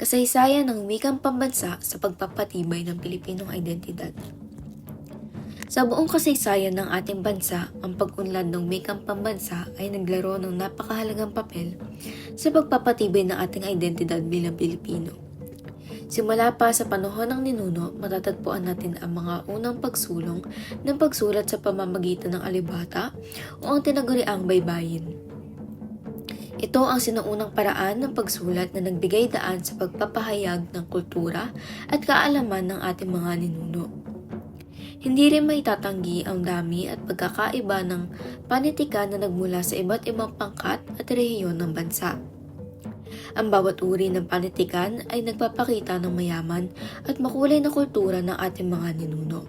Kasaysayan ng wikang pambansa sa pagpapatibay ng Pilipinong identidad. Sa buong kasaysayan ng ating bansa, ang pag-unlad ng wikang pambansa ay naglaro ng napakahalagang papel sa pagpapatibay ng ating identidad bilang Pilipino. Simula pa sa panahon ng ninuno, matatagpuan natin ang mga unang pagsulong ng pagsulat sa pamamagitan ng alibata o ang tinaguriang baybayin. Ito ang sinuunang paraan ng pagsulat na nagbigay daan sa pagpapahayag ng kultura at kaalaman ng ating mga ninuno. Hindi rin maitatanggi ang dami at pagkakaiba ng panitikan na nagmula sa iba't ibang pangkat at rehiyon ng bansa. Ang bawat uri ng panitikan ay nagpapakita ng mayaman at makulay na kultura ng ating mga ninuno.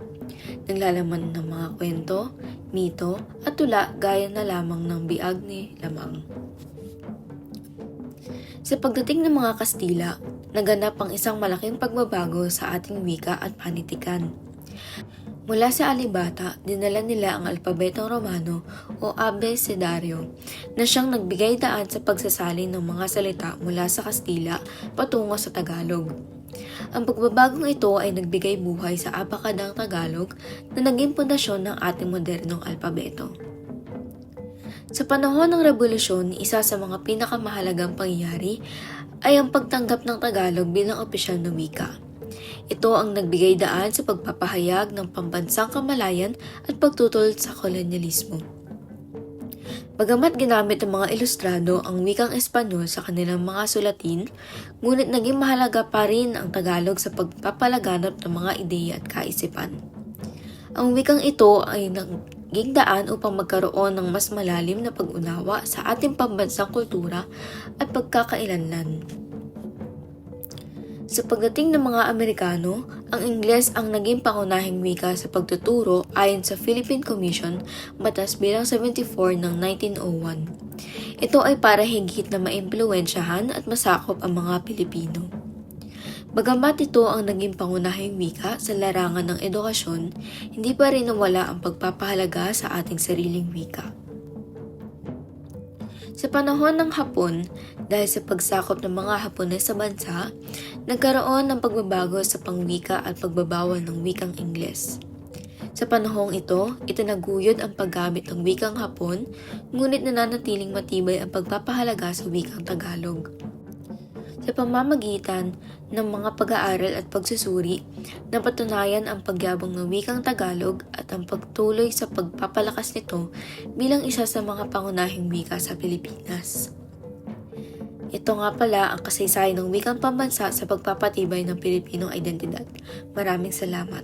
Naglalaman ng mga kwento, mito at tula gaya na lamang ng biag ni Lamang. Sa pagdating ng mga Kastila, naganap ang isang malaking pagbabago sa ating wika at panitikan. Mula sa alibata, dinala nila ang alpabetong Romano o abecedario na siyang nagbigay daan sa pagsasalin ng mga salita mula sa Kastila patungo sa Tagalog. Ang pagbabagong ito ay nagbigay buhay sa abakadang Tagalog na naging pundasyon ng ating modernong alpabeto. Sa panahon ng Rebolusyon, isa sa mga pinakamahalagang pangyayari ay ang pagtanggap ng Tagalog bilang opisyal na wika. Ito ang nagbigay daan sa pagpapahayag ng pambansang kamalayan at pagtutol sa kolonyalismo. Bagamat ginamit ng mga ilustrado ang wikang Espanyol sa kanilang mga sulatin, ngunit naging mahalaga pa rin ang Tagalog sa pagpapalaganap ng mga ideya at kaisipan. Ang wikang ito ay naging daan upang magkaroon ng mas malalim na pag-unawa sa ating pambansang kultura at pagkakailanlan. Sa pagdating ng mga Amerikano, ang Ingles ang naging pangunahing wika sa pagtuturo ayon sa Philippine Commission Batas Bilang 74 ng 1901. Ito ay para higit na maimpluwensyahan at masakop ang mga Pilipino. Bagamat ito ang naging pangunahing wika sa larangan ng edukasyon, hindi pa rin nawala ang pagpapahalaga sa ating sariling wika. Sa panahon ng Hapon, dahil sa pagsakop ng mga Hapones sa bansa, nagkaroon ng pagbabago sa pangwika at pagbabawal ng wikang Ingles. Sa panahong ito, itinaguyod ang paggamit ng wikang Hapon, ngunit nananatiling matibay ang pagpapahalaga sa wikang Tagalog. Sa pamamagitan ng mga pag-aaral at pagsusuri, napatunayan ang pagyabong ng wikang Tagalog at ang pagtuloy sa pagpapalakas nito bilang isa sa mga pangunahing wika sa Pilipinas. Ito nga pala ang kasaysayan ng wikang pambansa sa pagpapatibay ng Pilipinong identidad. Maraming salamat.